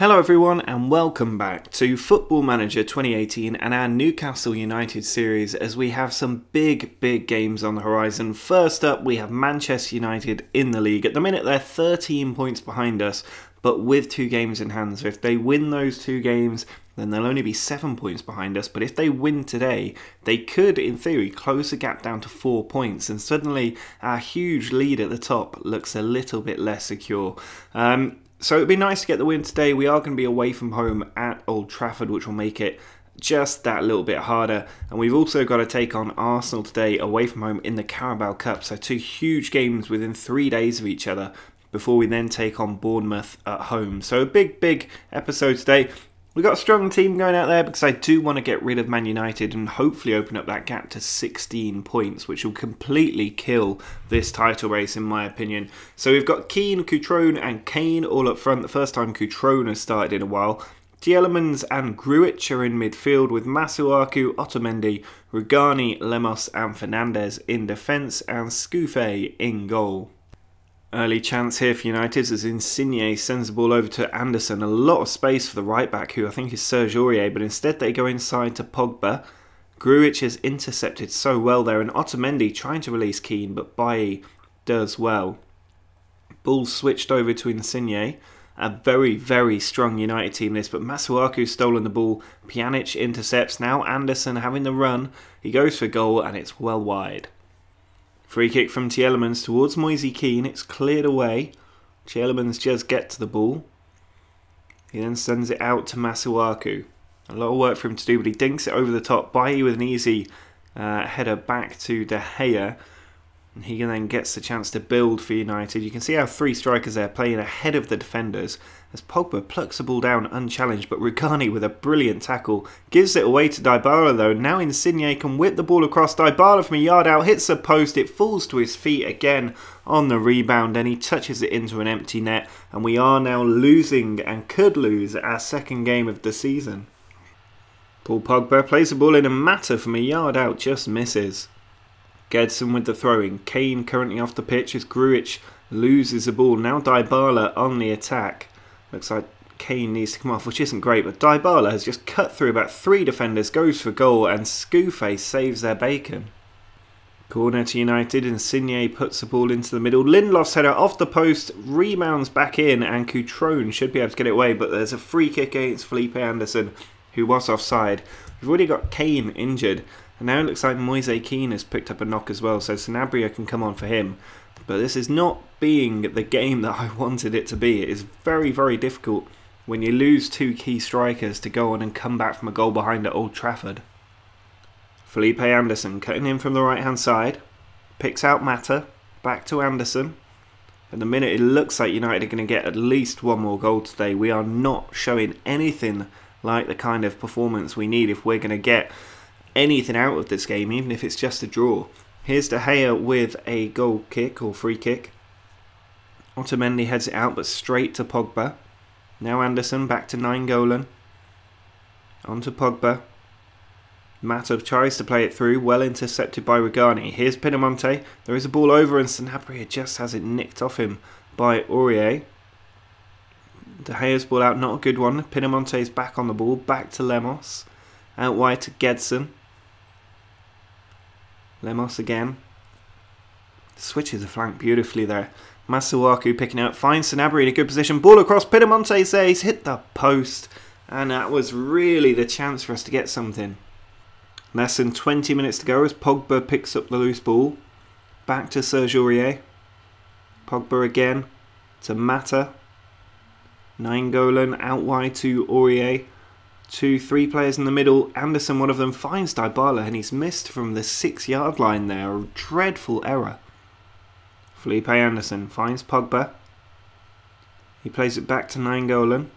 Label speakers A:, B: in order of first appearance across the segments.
A: Hello everyone and welcome back to Football Manager 2018 and our Newcastle United series as we have some big games on the horizon. First up we have Manchester United in the league. At the minute they're 13 points behind us but with 2 games in hand. So if they win those 2 games then they'll only be 7 points behind us. But if they win today they could in theory close the gap down to 4 points and suddenly our huge lead at the top looks a little bit less secure. So it'd be nice to get the win today. We are going to be away from home at Old Trafford, which will make it just that little bit harder. And we've also got to take on Arsenal today away from home in the Carabao Cup. So 2 huge games within 3 days of each other before we then take on Bournemouth at home. So a big episode today. We've got a strong team going out there because I do want to get rid of Man United and hopefully open up that gap to 16 points, which will completely kill this title race in my opinion. So we've got Keane, Cutrone and Kane all up front. The first time Cutrone has started in a while. Tielemans and Grujic are in midfield with Masuaku, Otamendi, Rugani, Lemos and Fernandes in defence and Scouffé in goal. Early chance here for United as Insigne sends the ball over to Anderson. A lot of space for the right back who I think is Serge Aurier, but instead they go inside to Pogba. Grujic is intercepted so well there and Otamendi trying to release Keane but Bailly does well. Ball switched over to Insigne. A very strong United team this, but Masuaku's stolen the ball. Pjanic intercepts. Now Anderson having the run. He goes for goal and it's well wide. Free kick from Tielemans towards Moise Kean. It's cleared away. Tielemans just gets the ball. He then sends it out to Masuaku. A lot of work for him to do, but he dinks it over the top. Bailly with an easy header back to De Gea. And he then gets the chance to build for United. You can see our 3 strikers there playing ahead of the defenders as Pogba plucks the ball down unchallenged, but Rugani with a brilliant tackle gives it away to Dybala though. Now Insigne can whip the ball across. Dybala from a yard out hits the post. It falls to his feet again on the rebound and he touches it into an empty net, and we are now losing and could lose our 2nd game of the season. Paul Pogba plays the ball in and Mata from a yard out just misses. Gedson with the throwing. Kane currently off the pitch as Grujic loses the ball. Now Dybala on the attack. Looks like Kane needs to come off, which isn't great, but Dybala has just cut through about 3 defenders, goes for goal, and Scouffé saves their bacon. Corner to United, Insigne puts the ball into the middle. Lindelof's header off the post, rebounds back in, and Cutrone should be able to get it away, but there's a free kick against Felipe Anderson, who was offside. We've already got Kane injured. And now it looks like Moise Kean has picked up a knock as well, so Sanabria can come on for him. But this is not being the game that I wanted it to be. It is very difficult when you lose 2 key strikers to go on and come back from a goal behind at Old Trafford. Felipe Anderson cutting in from the right hand side. Picks out Mata. Back to Anderson. At the minute it looks like United are going to get at least 1 more goal today. We are not showing anything like the kind of performance we need if we're going to get anything out of this game, even if it's just a draw. Here's De Gea with a goal kick or free kick. Otamendi heads it out but straight to Pogba. Now Anderson back to Nainggolan. On to Pogba. Mata tries to play it through, well intercepted by Rugani. Here's Pinamonte. There is a ball over and Sanabria just has it nicked off him by Aurier. De Gea's ball out, not a good one. Pinamonte's back on the ball, back to Lemos. Out wide to Gedson. Lemos again. Switches the flank beautifully there. Masuaku picking out, finds Sanabria in a good position. Ball across, Pinamonte says, hit the post. And that was really the chance for us to get something. Less than 20 minutes to go as Pogba picks up the loose ball. Back to Serge Aurier. Pogba again to Mata. Nainggolan out wide to Aurier. 2-3 players in the middle. Anderson, one of them, finds Dybala and he's missed from the 6-yard line there. A dreadful error. Felipe Anderson finds Pogba. He plays it back to Nainggolan.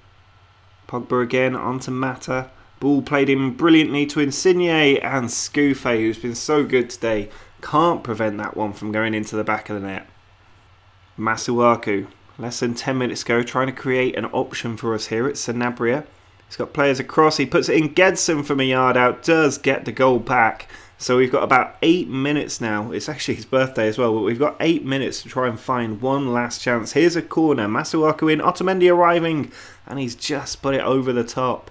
A: Pogba again onto Mata. Ball played in brilliantly to Insigne, and Scouffé, who's been so good today, can't prevent that one from going into the back of the net. Masuaku, less than 10 minutes ago, trying to create an option for us here. It's Sanabria. He's got players across, he puts it in. Gedson from a yard out, does get the goal back. So we've got about 8 minutes now. It's actually his birthday as well, but we've got 8 minutes to try and find one last chance. Here's a corner, Masuaku in, Otamendi arriving, and he's just put it over the top.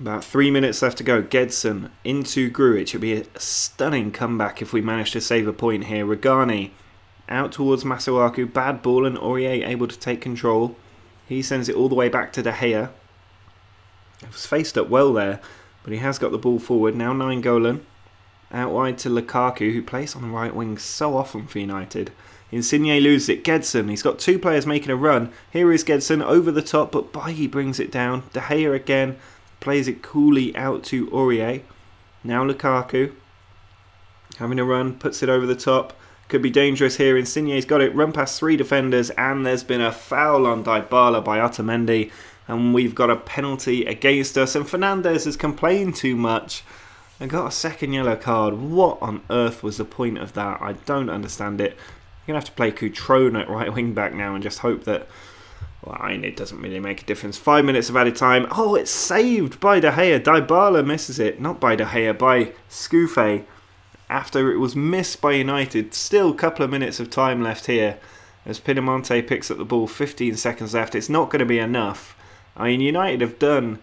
A: About 3 minutes left to go. Gedson into Grujic. It'll be a stunning comeback if we manage to save a point here. Regani out towards Masuaku. Bad ball, and Aurier able to take control. He sends it all the way back to De Gea. It was faced up well there, but he has got the ball forward. Now Nainggolan. Out wide to Lukaku, who plays on the right wing so often for United. Insigne loses it. Gedson, he's got two players making a run. Here is Gedson over the top, but Bailly brings it down. De Gea again. Plays it coolly out to Aurier. Now Lukaku. Having a run, puts it over the top. Could be dangerous here. Insigne's got it. Run past three defenders, and there's been a foul on Dybala by Otamendi. And we've got a penalty against us. And Fernandes has complained too much and got a second yellow card. What on earth was the point of that? I don't understand it. You're going to have to play Cutrone at right wing back now and just hope that... Well, I mean, it doesn't really make a difference. 5 minutes of added time. Oh, it's saved by De Gea. Dybala misses it. Not by De Gea, by Scouffé. After it was missed by United. Still a couple of minutes of time left here. As Pinamonti picks up the ball. 15 seconds left. It's not going to be enough. I mean, United have done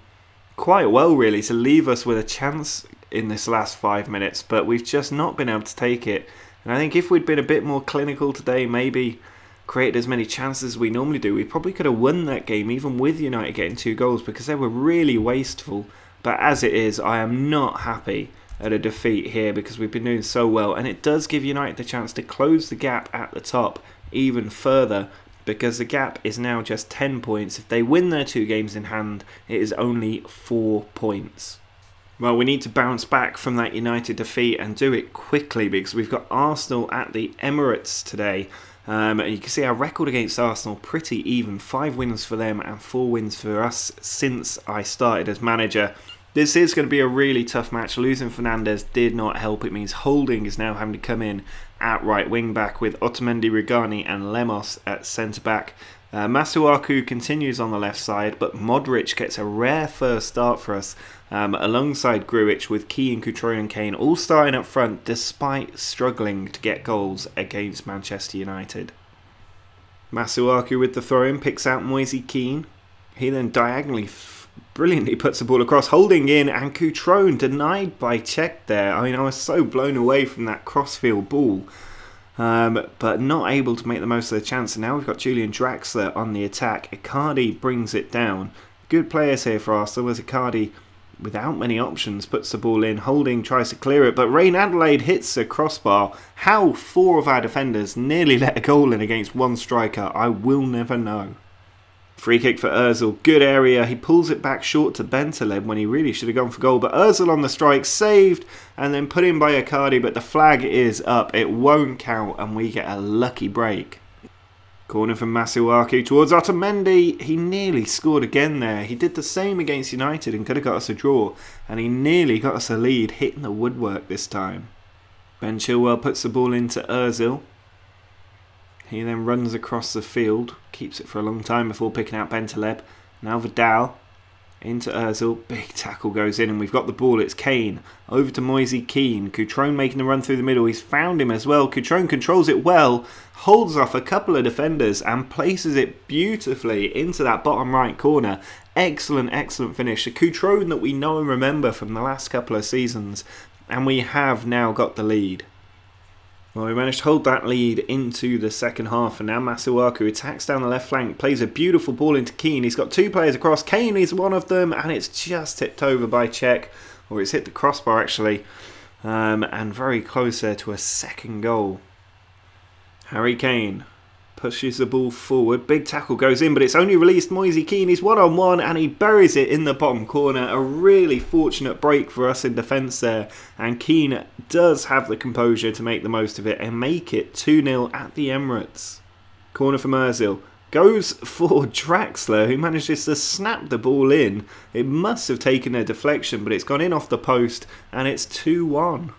A: quite well, really, to leave us with a chance in this last 5 minutes. But we've just not been able to take it. And I think if we'd been a bit more clinical today, maybe... created as many chances as we normally do, we probably could have won that game even with United getting 2 goals because they were really wasteful. But as it is, I am not happy at a defeat here because we've been doing so well, and it does give United the chance to close the gap at the top even further because the gap is now just 10 points. If they win their 2 games in hand, it is only 4 points. Well, we need to bounce back from that United defeat and do it quickly because we've got Arsenal at the Emirates today. You can see our record against Arsenal pretty even. 5 wins for them and 4 wins for us since I started as manager. This is going to be a really tough match. Losing Fernandes did not help. It means Holding is now having to come in at right wing back with Otamendi, Regani and Lemos at centre back. Masuaku continues on the left side, but Modric gets a rare first start for us alongside Grujic, with Keane, Cutrone and Kane all starting up front despite struggling to get goals against Manchester United. Masuaku with the throw-in picks out Moise Keane. He then diagonally brilliantly puts the ball across, Holding in, and Cutrone denied by Cech there. I mean, I was so blown away from that crossfield ball. But not able to make the most of the chance. And now we've got Julian Draxler on the attack. Icardi brings it down. Good players here for Arsenal as Icardi, without many options, puts the ball in. Holding tries to clear it, but Rain Adelaide hits a crossbar. How 4 of our defenders nearly let a goal in against 1 striker, I will never know. Free kick for Ozil. Good area. He pulls it back short to Bentaleb when he really should have gone for goal. But Ozil on the strike, saved and then put in by Icardi. But the flag is up. It won't count and we get a lucky break. Corner from Masuaku towards Otamendi. He nearly scored again there. He did the same against United and could have got us a draw. And he nearly got us a lead, hitting the woodwork this time. Ben Chilwell puts the ball into Ozil. He then runs across the field, keeps it for a long time before picking out Bentaleb. Now Vidal into Ozil. Big tackle goes in and we've got the ball. It's Kane over to Moise Keane. Cutrone making the run through the middle. He's found him as well. Cutrone controls it well, holds off a couple of defenders and places it beautifully into that bottom right corner. Excellent, excellent finish. A Cutrone that we know and remember from the last couple of seasons, and we have now got the lead. Well, we managed to hold that lead into the second half, and now Masuaku attacks down the left flank, plays a beautiful ball into Keane. He's got 2 players across. Kane is one of them, and it's just tipped over by Cech, or it's hit the crossbar actually, and very close there to a second goal. Harry Kane pushes the ball forward. Big tackle goes in, but it's only released Moise Keane. He's one-on-one and he buries it in the bottom corner. A really fortunate break for us in defence there. And Keane does have the composure to make the most of it and make it 2-0 at the Emirates. Corner from Ozil. Goes for Draxler, who manages to snap the ball in. It must have taken a deflection, but it's gone in off the post and it's 2-1.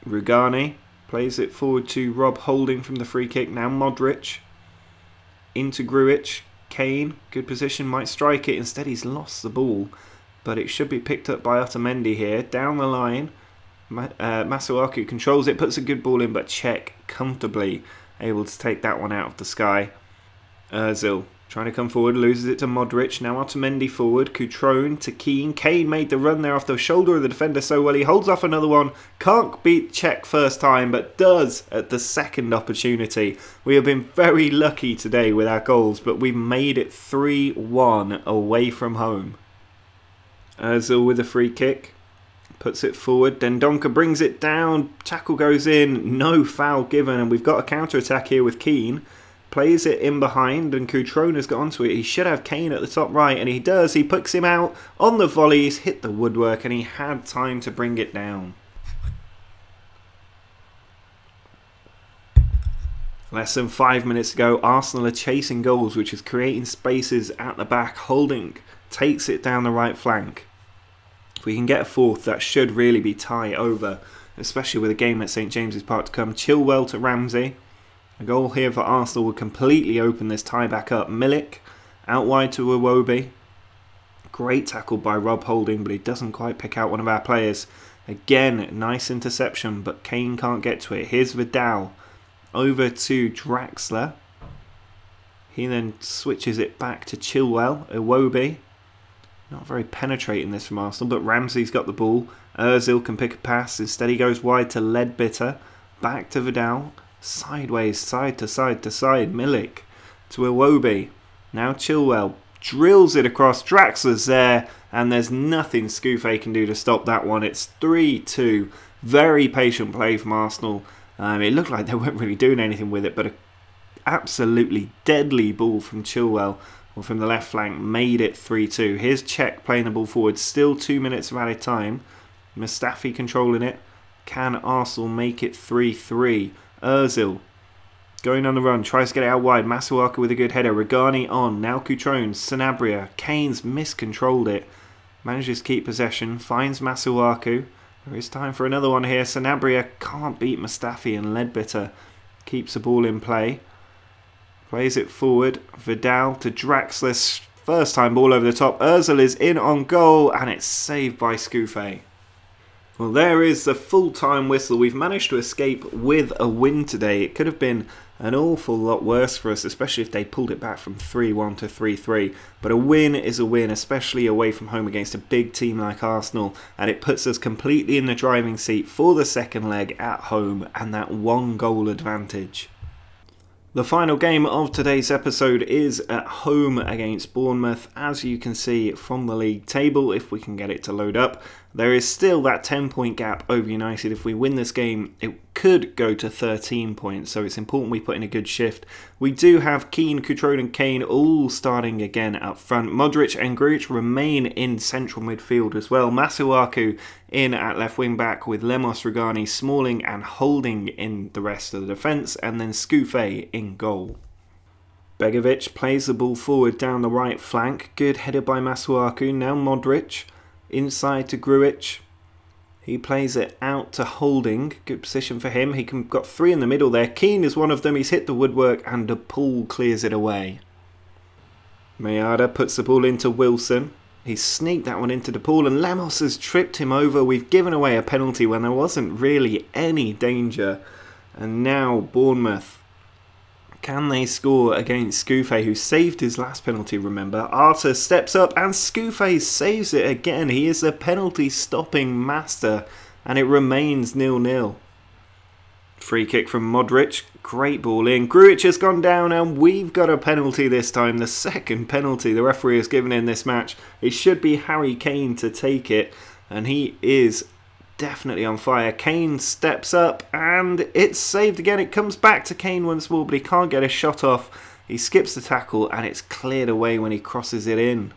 A: Rugani plays it forward to Rob Holding from the free kick. Now Modric into Grujic. Kane, good position, might strike it. Instead he's lost the ball, but it should be picked up by Otamendi here. Down the line, Masuaku controls it, puts a good ball in, but Cech comfortably able to take that one out of the sky. Ozil Trying to come forward, loses it to Modric. Now Otamendi forward. Cutrone to Keane. Kane made the run there off the shoulder of the defender so well. He holds off another one. Can't beat Czech first time, but does at the second opportunity. We have been very lucky today with our goals, but we've made it 3-1 away from home. Ozil with a free kick. Puts it forward. Dendonka brings it down. Tackle goes in. No foul given, and we've got a counter-attack here with Keane. Plays it in behind, and Cutrone has got onto it. He should have Kane at the top right, and he does. He picks him out on the volleys, hit the woodwork, and he had time to bring it down. Less than 5 minutes ago, Arsenal are chasing goals, which is creating spaces at the back. Holding takes it down the right flank. If we can get a fourth, that should really be tie over, especially with a game at St James's Park to come. Chilwell to Ramsey. A goal here for Arsenal would completely open this tie back up. Milik out wide to Iwobi. Great tackle by Rob Holding, but he doesn't quite pick out one of our players. Again, nice interception, but Kane can't get to it. Here's Vidal over to Draxler. He then switches it back to Chilwell. Iwobi. Not very penetrating this from Arsenal, but Ramsey's got the ball. Ozil can pick a pass. Instead he goes wide to Ledbetter. Back to Vidal. Sideways, side to side to side. Milik to Iwobi. Now Chilwell drills it across. Draxler's there, and there's nothing Scouffet can do to stop that one. It's 3-2. Very patient play from Arsenal. It looked like they weren't really doing anything with it, but an absolutely deadly ball from Chilwell, or from the left flank, made it 3-2. Here's Czech playing the ball forward. Still 2 minutes of added time. Mustafi controlling it. Can Arsenal make it 3-3? Ozil going on the run, tries to get it out wide. Masuaku with a good header. Regani on. Now Cutrone. Sanabria. Kane's miscontrolled it. Manages to keep possession. Finds Masuaku. There is time for another one here. Sanabria can't beat Mustafi, and Ledbetter keeps the ball in play. Plays it forward. Vidal to Draxler. First time ball over the top. Ozil is in on goal, and it's saved by Scouffet. Well, there is the full-time whistle. We've managed to escape with a win today. It could have been an awful lot worse for us, especially if they pulled it back from 3-1 to 3-3. But a win is a win, especially away from home against a big team like Arsenal. And it puts us completely in the driving seat for the second leg at home and that 1-goal advantage. The final game of today's episode is at home against Bournemouth. As you can see from the league table, if we can get it to load up, there is still that 10-point gap over United. If we win this game, it could go to 13 points, so it's important we put in a good shift. We do have Keane, Cutrone and Kane all starting again up front. Modric and Grujic remain in central midfield as well. Masuaku in at left wing back with Lemos, Regani, Smalling and Holding in the rest of the defence, and then Scouffet in goal. Begovic plays the ball forward down the right flank. Good header by Masuaku. Now Modric inside to Grujic. He plays it out to Holding. Good position for him. He got 3 in the middle there. Keane is one of them. He's hit the woodwork and De Paul clears it away. Mayada puts the ball into Wilson. He sneaked that one into De Paul, and Lemos has tripped him over. We've given away a penalty when there wasn't really any danger. And now Bournemouth. Can they score against Scouffet, who saved his last penalty, remember? Arta steps up and Scouffet saves it again. He is the penalty stopping master, and it remains 0-0. Free kick from Modric. Great ball in. Grujic has gone down, and we've got a penalty this time. The second penalty the referee has given in this match. It should be Harry Kane to take it, and he is definitely on fire. Kane steps up and it's saved again. It comes back to Kane once more, but he can't get a shot off. He skips the tackle and it's cleared away when he crosses it in.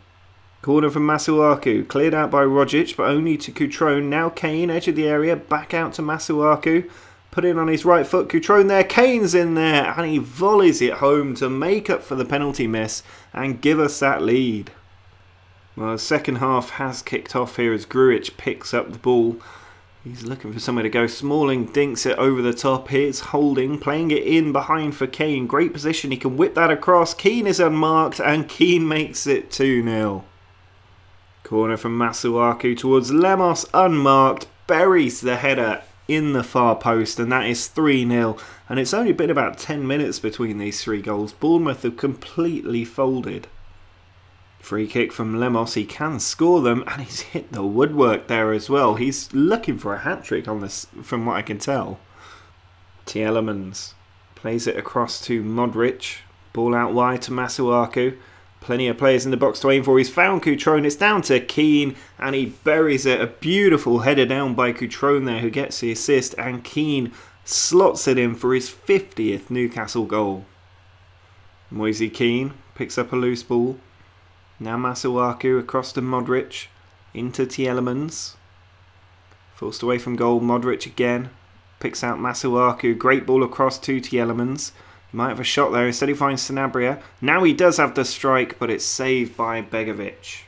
A: Corner from Masuaku, cleared out by Rogic, but only to Cutrone. Now Kane, edge of the area, back out to Masuaku. Put in on his right foot, Cutrone there, Kane's in there, and he volleys it home to make up for the penalty miss and give us that lead. Well, the second half has kicked off here as Grujic picks up the ball. He's looking for somewhere to go. Smalling dinks it over the top. Here's Holding, playing it in behind for Kane. Great position. He can whip that across. Keane is unmarked, and Keane makes it 2-0. Corner from Masuaku towards Lemos, unmarked. Buries the header in the far post, and that is 3-0. And it's only been about 10 minutes between these 3 goals. Bournemouth have completely folded. Free kick from Lemos, he can score them, and he's hit the woodwork there as well. He's looking for a hat-trick on this, from what I can tell. Tielemans plays it across to Modric. Ball out wide to Masuaku. Plenty of players in the box to aim for. He's found Cutrone. It's down to Keane, and he buries it. A beautiful header down by Cutrone there, who gets the assist, and Keane slots it in for his 50th Newcastle goal. Moise Keane picks up a loose ball. Now Masuaku across to Modric. Into Tielemans. Forced away from goal. Modric again. Picks out Masuaku. Great ball across to Tielemans. He might have a shot there. Instead he finds Sanabria. Now he does have the strike, but it's saved by Begovic.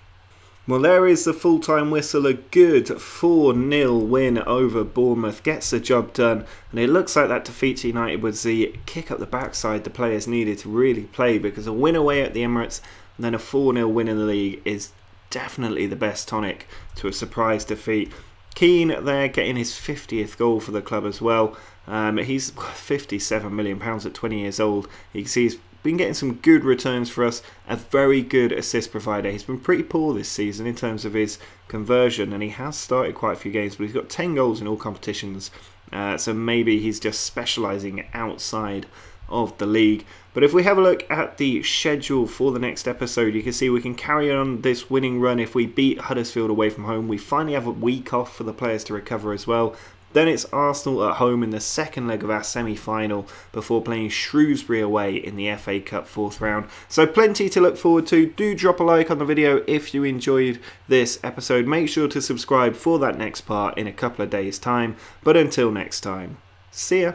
A: Well, there is the full-time whistle. A good 4-0 win over Bournemouth. Gets the job done. And it looks like that defeat to United was the kick up the backside the players needed to really play, because a win away at the Emirates and then a 4-0 win in the league is definitely the best tonic to a surprise defeat. Keane there getting his 50th goal for the club as well. He's £57 million at 20 years old. You can see he's been getting some good returns for us. A very good assist provider. He's been pretty poor this season in terms of his conversion, and he has started quite a few games, but he's got 10 goals in all competitions. So maybe he's just specialising outside of the league. But if we have a look at the schedule for the next episode, you can see we can carry on this winning run if we beat Huddersfield away from home. We finally have a week off for the players to recover as well. Then it's Arsenal at home in the second leg of our semi-final before playing Shrewsbury away in the FA Cup 4th round. So plenty to look forward to. Do drop a like on the video if you enjoyed this episode. Make sure to subscribe for that next part in a couple of days' time. But until next time, see ya.